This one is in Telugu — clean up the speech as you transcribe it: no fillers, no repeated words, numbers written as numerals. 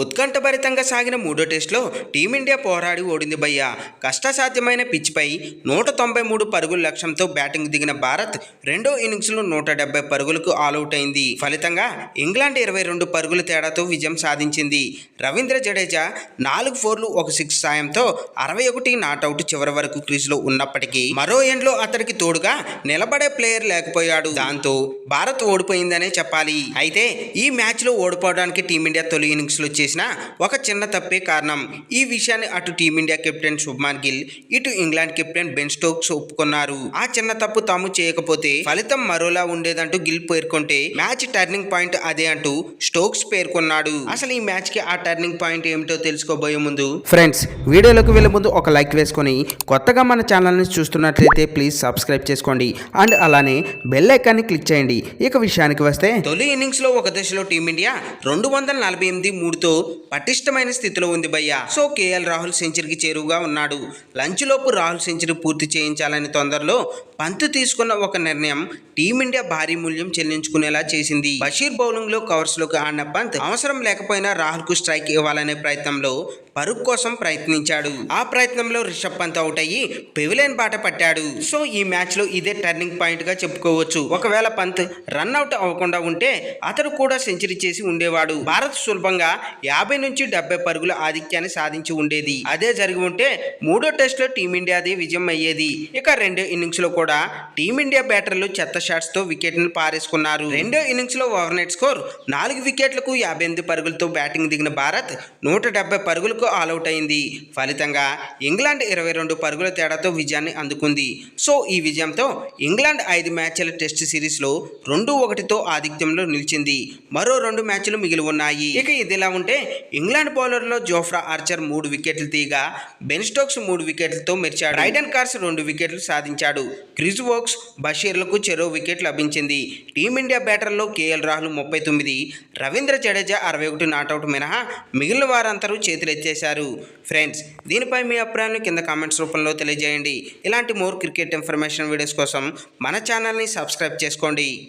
ఉత్కంఠభరితంగా సాగిన మూడో టెస్టులో టీమిండియా పోరాడి ఓడింది భయ్య. కష్టసాధ్యమైన పిచ్పై 193 పరుగుల లక్ష్యంతో బ్యాటింగ్ దిగిన భారత్ రెండో ఇన్నింగ్స్లో 170 పరుగులకు ఆలౌట్ అయింది. ఫలితంగా ఇంగ్లాండ్ 22 పరుగుల తేడాతో విజయం సాధించింది. రవీంద్ర జడేజా 4 ఫోర్లు 1 సిక్స్ సాయంతో 61 నాటౌట్ చివరి వరకు క్రీజులో ఉన్నప్పటికీ మరో ఎండ్లో అతడికి తోడుగా నిలబడే ప్లేయర్ లేకపోయాడు. దాంతో భారత్ ఓడిపోయిందనే చెప్పాలి. అయితే ఈ మ్యాచ్లో ఓడిపోవడానికి టీమిండియా తొలి ఇన్నింగ్స్లో చేసిన ఒక చిన్న తప్పే కారణం. ఈ విషయాన్ని అటు టీమిండియా కెప్టెన్ శుభ్మాన్ గిల్, ఇటు ఇంగ్లాండ్ కెప్టెన్ బెన్ స్టోక్స్ ఒప్పుకున్నారు. ఆ చిన్న తప్పు తాము చేయకపోతే ఫలితం మరోలా ఉండేదంటూ గిల్ పేర్కొంటే మ్యాచ్ టర్నింగ్ పాయింట్ అదే అంటూ స్టోక్స్ పేర్కొన్నాడు. అసలు ఈ మ్యాచ్ కి ఆ టర్నింగ్ పాయింట్ ఏమిటో తెలుసుకోబోయే ముందు ఫ్రెండ్స్, వీడియోలోకి వెళ్లే ముందు ఒక లైక్ వేసుకొని కొత్తగా మన ఛానల్ ని చూస్తున్నట్లయితే ప్లీజ్ సబ్స్క్రైబ్ చేసుకోండి అండ్ అలానే బెల్ ఐకాన్ని క్లిక్ చేయండి. ఇక విషయానికి వస్తే తొలి ఇన్నింగ్స్ లో ఒక దశలో టీమిండియా 248-3తో పటిష్టమైన స్థితిలో ఉంది భయ్య. సో కేఎల్ రాహుల్ సెంచరీకి చేరువుగా ఉన్నాడు. లంచ్ లోపు రాహుల్ సెంచరీ పూర్తి చేయించాలని తొందరలో పంత్ తీసుకున్న ఒక నిర్ణయం టీమిండియా భారీ మూల్యం చెల్లించుకునేలా చేసింది. బషీర్ బౌలింగ్ లో కవర్స్ లోకి ఆడిన పంత్ అవసరం లేకపోయినా రాహుల్ కు స్ట్రైక్ ఇవ్వాలనే ప్రయత్నంలో పరుగు కోసం ప్రయత్నించాడు. ఆ ప్రయత్నంలో రిషబ్ పంత్ అవుట్ అయ్యి పెవిలియన్ బాట పట్టాడు. సో ఈ మ్యాచ్ లో ఇదే టర్నింగ్ పాయింట్ గా చెప్పుకోవచ్చు. ఒకవేళ పంత్ రన్అట్ అవ్వకుండా ఉంటే అతడు కూడా సెంచరీ చేసి ఉండేవాడు. భారత్ సులభంగా 50-70 పరుగుల ఆధిక్యాన్ని సాధించి ఉండేది. అదే జరిగి ఉంటే మూడో టెస్ట్ లో టీమిండియాదే విజయం అయ్యేది. ఇక రెండో ఇన్నింగ్స్ లో కూడా టీమిండియా బ్యాటర్లు చెత్త షాట్స్ తో వికెట్ ని పారేసుకున్నారు. రెండో ఇన్నింగ్స్ లో ఓవర్ నెట్ స్కోర్ 4 వికెట్లకు 58 పరుగులతో బ్యాటింగ్ దిగిన భారత్ 170 పరుగులకు ఆల్అౌట్ అయింది. ఫలితంగా ఇంగ్లాండ్ 22 పరుగుల తేడాతో విజయాన్ని అందుకుంది. సో ఈ విజయంతో ఇంగ్లాండ్ 5 మ్యాచ్ల టెస్ట్ సిరీస్ లో 2-1తో ఆధిక్యంలో నిలిచింది. మరో 2 మ్యాచ్లు మిగిలి ఉన్నాయి. ఇక ఇదిలా ఉంటే ఇంగ్లాండ్ బౌలర్లో జోఫ్రా ఆర్చర్ 3 వికెట్లు తీయగా బెన్ స్టోక్స్ 3 వికెట్లతో మెరిచాడు. రైడెన్ కార్స్ 2 వికెట్లు సాధించాడు. క్రిస్ వోక్స్, బషీర్లకు చెరో వికెట్ లభించింది. టీమిండియా బ్యాటర్లో కేఎల్ రాహుల్ 39, రవీంద్ర జడేజా 61 నాటౌట్ మినహా మిగిలిన వారందరూ చేతులెత్తేశారు. ఫ్రెండ్స్, దీనిపై మీ అభిప్రాయాన్ని కింద కామెంట్స్ రూపంలో తెలియజేయండి. ఇలాంటి మోర్ క్రికెట్ ఇన్ఫర్మేషన్ వీడియోస్ కోసం మన ఛానల్ని సబ్స్క్రైబ్ చేసుకోండి.